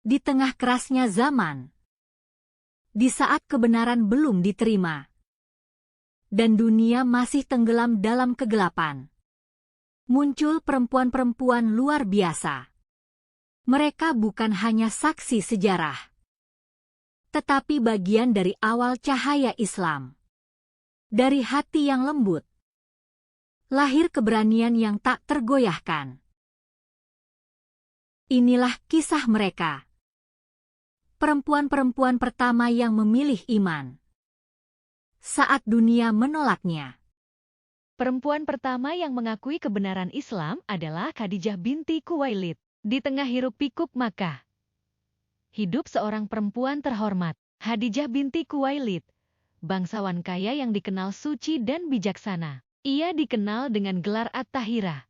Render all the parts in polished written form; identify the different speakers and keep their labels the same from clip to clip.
Speaker 1: Di tengah kerasnya zaman, di saat kebenaran belum diterima, dan dunia masih tenggelam dalam kegelapan, muncul perempuan-perempuan luar biasa. Mereka bukan hanya saksi sejarah, tetapi bagian dari awal cahaya Islam. Dari hati yang lembut, lahir keberanian yang tak tergoyahkan. Inilah kisah mereka. Perempuan-perempuan pertama yang memilih iman saat dunia menolaknya.
Speaker 2: Perempuan pertama yang mengakui kebenaran Islam adalah Khadijah binti Khuwailid. Di tengah hiruk-pikuk Makkah, hidup seorang perempuan terhormat, Khadijah binti Khuwailid, bangsawan kaya yang dikenal suci dan bijaksana. Ia dikenal dengan gelar At-Tahirah,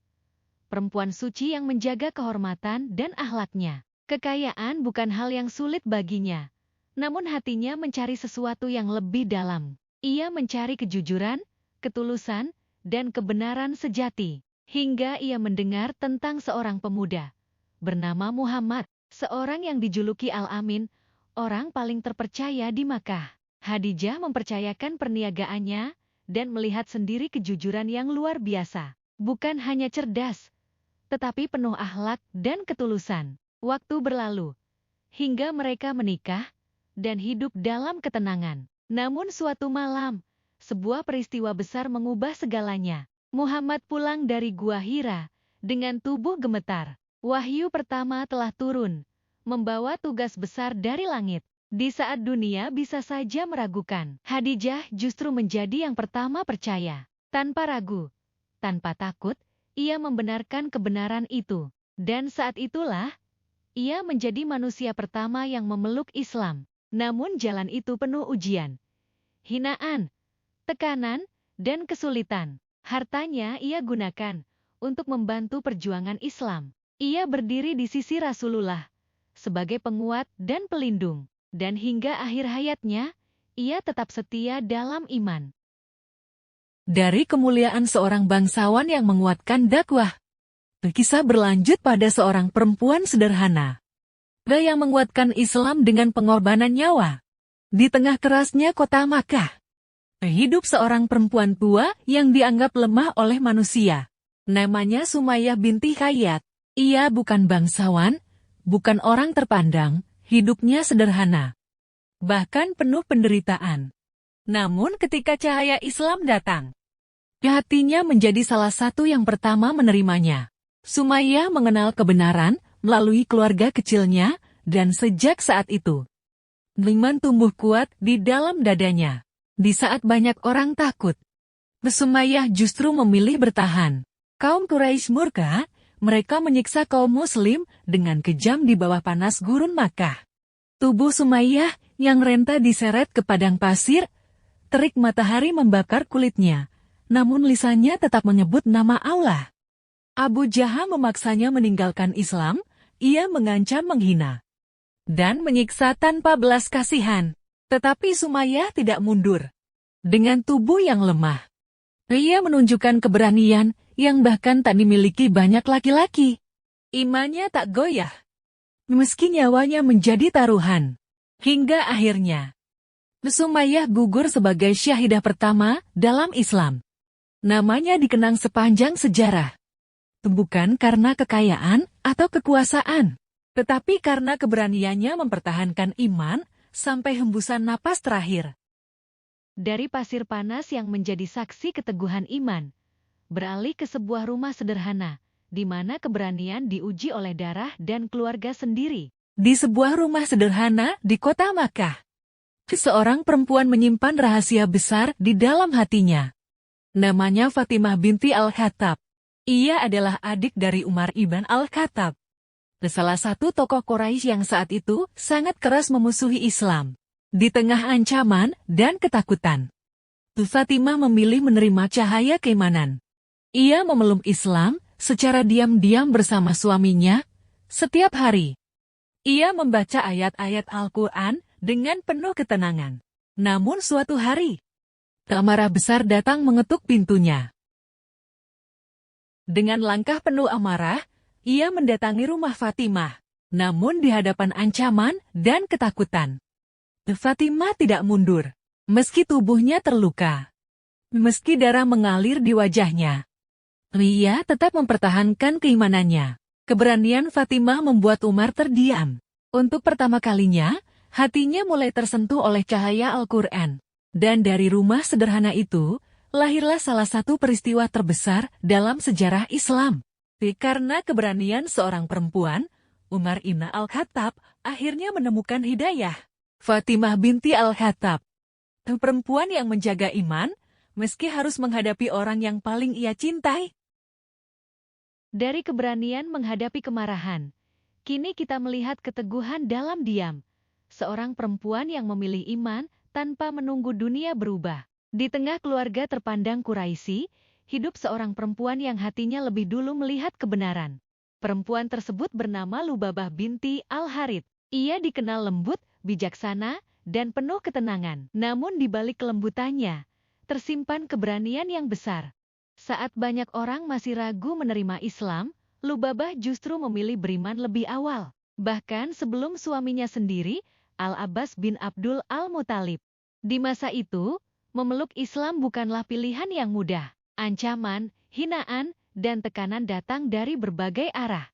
Speaker 2: perempuan suci yang menjaga kehormatan dan akhlaknya. Kekayaan bukan hal yang sulit baginya, namun hatinya mencari sesuatu yang lebih dalam. Ia mencari kejujuran, ketulusan, dan kebenaran sejati, hingga ia mendengar tentang seorang pemuda bernama Muhammad, seorang yang dijuluki Al-Amin, orang paling terpercaya di Makkah. Khadijah mempercayakan perniagaannya dan melihat sendiri kejujuran yang luar biasa. Bukan hanya cerdas, tetapi penuh akhlak dan ketulusan. Waktu berlalu, hingga mereka menikah dan hidup dalam ketenangan. Namun suatu malam, sebuah peristiwa besar mengubah segalanya. Muhammad pulang dari Gua Hira dengan tubuh gemetar. Wahyu pertama telah turun, membawa tugas besar dari langit. Di saat dunia bisa saja meragukan, Khadijah justru menjadi yang pertama percaya. Tanpa ragu, tanpa takut, ia membenarkan kebenaran itu. Dan saat itulah, ia menjadi manusia pertama yang memeluk Islam. Namun jalan itu penuh ujian, hinaan, tekanan, dan kesulitan. Hartanya ia gunakan untuk membantu perjuangan Islam. Ia berdiri di sisi Rasulullah sebagai penguat dan pelindung. Dan hingga akhir hayatnya, ia tetap setia dalam iman.
Speaker 3: Dari kemuliaan seorang bangsawan yang menguatkan dakwah, kisah berlanjut pada seorang perempuan sederhana yang menguatkan Islam dengan pengorbanan nyawa. Di tengah kerasnya kota Makkah, hidup seorang perempuan tua yang dianggap lemah oleh manusia. Namanya Sumayyah binti Khayyat. Ia bukan bangsawan, bukan orang terpandang, hidupnya sederhana, bahkan penuh penderitaan. Namun ketika cahaya Islam datang, hatinya menjadi salah satu yang pertama menerimanya. Sumayyah mengenal kebenaran melalui keluarga kecilnya, dan sejak saat itu, iman tumbuh kuat di dalam dadanya. Di saat banyak orang takut, Sumayyah justru memilih bertahan. Kaum Quraisy murka, mereka menyiksa kaum muslim dengan kejam di bawah panas gurun Makkah. Tubuh Sumayyah yang renta diseret ke padang pasir, terik matahari membakar kulitnya, namun lisannya tetap menyebut nama Allah. Abu Jahal memaksanya meninggalkan Islam, ia mengancam menghina dan menyiksa tanpa belas kasihan. Tetapi Sumayyah tidak mundur. Dengan tubuh yang lemah, ia menunjukkan keberanian yang bahkan tak dimiliki banyak laki-laki. Imannya tak goyah, meski nyawanya menjadi taruhan. Hingga akhirnya, Sumayyah gugur sebagai syahidah pertama dalam Islam. Namanya dikenang sepanjang sejarah. Bukan karena kekayaan atau kekuasaan, tetapi karena keberaniannya mempertahankan iman sampai hembusan napas terakhir.
Speaker 2: Dari pasir panas yang menjadi saksi keteguhan iman, beralih ke sebuah rumah sederhana, di mana keberanian diuji oleh darah dan keluarga sendiri.
Speaker 3: Di sebuah rumah sederhana di kota Makkah, seorang perempuan menyimpan rahasia besar di dalam hatinya. Namanya Fatimah binti Al-Khattab. Ia adalah adik dari Umar ibn Al-Khattab, salah satu tokoh Quraisy yang saat itu sangat keras memusuhi Islam. Di tengah ancaman dan ketakutan, Fatimah memilih menerima cahaya keimanan. Ia memeluk Islam secara diam-diam bersama suaminya. Setiap hari, ia membaca ayat-ayat Al-Quran dengan penuh ketenangan. Namun suatu hari, amarah besar datang mengetuk pintunya. Dengan langkah penuh amarah, ia mendatangi rumah Fatimah. Namun di hadapan ancaman dan ketakutan, Fatimah tidak mundur. Meski tubuhnya terluka, meski darah mengalir di wajahnya, ia tetap mempertahankan keimanannya. Keberanian Fatimah membuat Umar terdiam. Untuk pertama kalinya, hatinya mulai tersentuh oleh cahaya Al-Quran. Dan dari rumah sederhana itu, lahirlah salah satu peristiwa terbesar dalam sejarah Islam. Karena keberanian seorang perempuan, Umar ibn Al-Khattab akhirnya menemukan hidayah. Fatimah binti Al-Khattab, perempuan yang menjaga iman, meski harus menghadapi orang yang paling ia cintai.
Speaker 2: Dari keberanian menghadapi kemarahan, kini kita melihat keteguhan dalam diam. Seorang perempuan yang memilih iman tanpa menunggu dunia berubah. Di tengah keluarga terpandang Quraisy, hidup seorang perempuan yang hatinya lebih dulu melihat kebenaran. Perempuan tersebut bernama Lubabah binti Al-Harith. Ia dikenal lembut, bijaksana, dan penuh ketenangan. Namun di balik kelembutannya, tersimpan keberanian yang besar. Saat banyak orang masih ragu menerima Islam, Lubabah justru memilih beriman lebih awal. Bahkan sebelum suaminya sendiri, Al-Abbas bin Abdul Al-Muttalib. Di masa itu, memeluk Islam bukanlah pilihan yang mudah. Ancaman, hinaan, dan tekanan datang dari berbagai arah.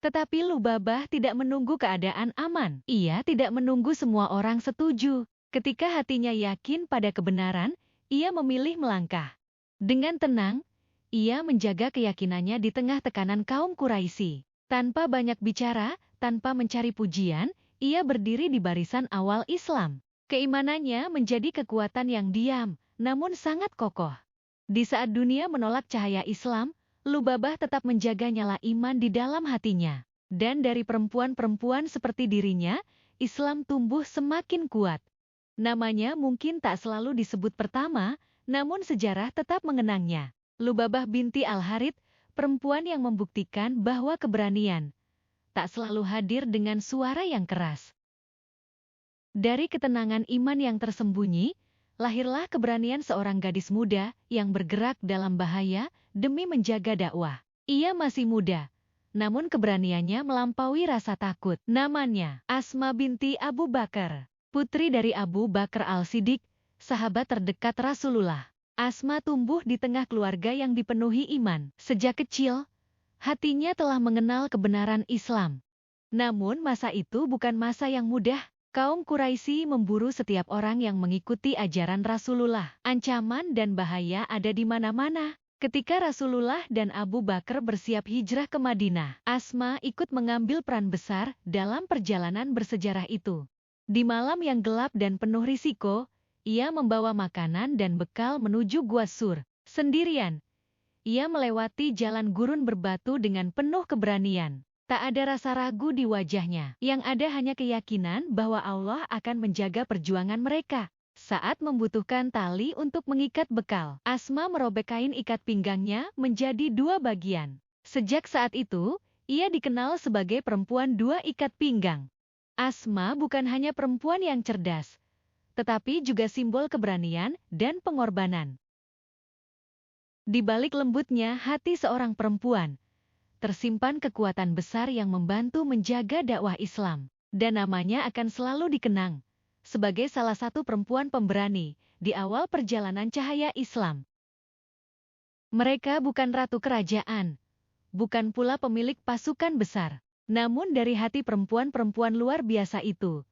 Speaker 2: Tetapi Lubabah tidak menunggu keadaan aman. Ia tidak menunggu semua orang setuju. Ketika hatinya yakin pada kebenaran, ia memilih melangkah. Dengan tenang, ia menjaga keyakinannya di tengah tekanan kaum Quraisy. Tanpa banyak bicara, tanpa mencari pujian, ia berdiri di barisan awal Islam. Keimanannya menjadi kekuatan yang diam, namun sangat kokoh. Di saat dunia menolak cahaya Islam, Lubabah tetap menjaga nyala iman di dalam hatinya. Dan dari perempuan-perempuan seperti dirinya, Islam tumbuh semakin kuat. Namanya mungkin tak selalu disebut pertama, namun sejarah tetap mengenangnya. Lubabah binti Al-Harith, perempuan yang membuktikan bahwa keberanian tak selalu hadir dengan suara yang keras. Dari ketenangan iman yang tersembunyi, lahirlah keberanian seorang gadis muda yang bergerak dalam bahaya demi menjaga dakwah. Ia masih muda, namun keberaniannya melampaui rasa takut. Namanya Asma binti Abu Bakar, putri dari Abu Bakar Al-Siddiq, sahabat terdekat Rasulullah. Asma tumbuh di tengah keluarga yang dipenuhi iman. Sejak kecil, hatinya telah mengenal kebenaran Islam. Namun masa itu bukan masa yang mudah. Kaum Quraisy memburu setiap orang yang mengikuti ajaran Rasulullah. Ancaman dan bahaya ada di mana-mana. Ketika Rasulullah dan Abu Bakar bersiap hijrah ke Madinah, Asma ikut mengambil peran besar dalam perjalanan bersejarah itu. Di malam yang gelap dan penuh risiko, ia membawa makanan dan bekal menuju Gua Sur. Sendirian, ia melewati jalan gurun berbatu dengan penuh keberanian. Tak ada rasa ragu di wajahnya. Yang ada hanya keyakinan bahwa Allah akan menjaga perjuangan mereka. Saat membutuhkan tali untuk mengikat bekal, Asma merobek kain ikat pinggangnya menjadi 2 bagian. Sejak saat itu, ia dikenal sebagai perempuan 2 ikat pinggang. Asma bukan hanya perempuan yang cerdas, tetapi juga simbol keberanian dan pengorbanan. Di balik lembutnya hati seorang perempuan, tersimpan kekuatan besar yang membantu menjaga dakwah Islam, dan namanya akan selalu dikenang sebagai salah satu perempuan pemberani di awal perjalanan cahaya Islam. Mereka bukan ratu kerajaan, bukan pula pemilik pasukan besar, namun dari hati perempuan-perempuan luar biasa itu,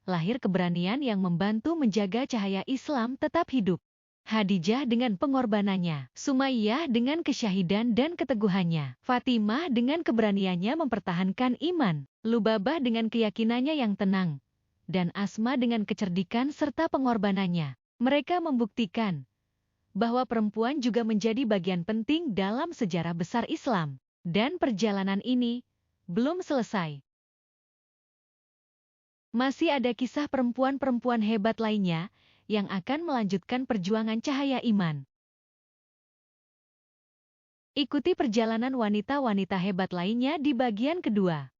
Speaker 2: lahir keberanian yang membantu menjaga cahaya Islam tetap hidup. Khadijah dengan pengorbanannya, Sumayyah dengan kesyahidan dan keteguhannya, Fatimah dengan keberaniannya mempertahankan iman, Lubabah dengan keyakinannya yang tenang, dan Asma dengan kecerdikan serta pengorbanannya. Mereka membuktikan bahwa perempuan juga menjadi bagian penting dalam sejarah besar Islam. Dan perjalanan ini belum selesai. Masih ada kisah perempuan-perempuan hebat lainnya yang akan melanjutkan perjuangan cahaya iman. Ikuti perjalanan wanita-wanita hebat lainnya di bagian kedua.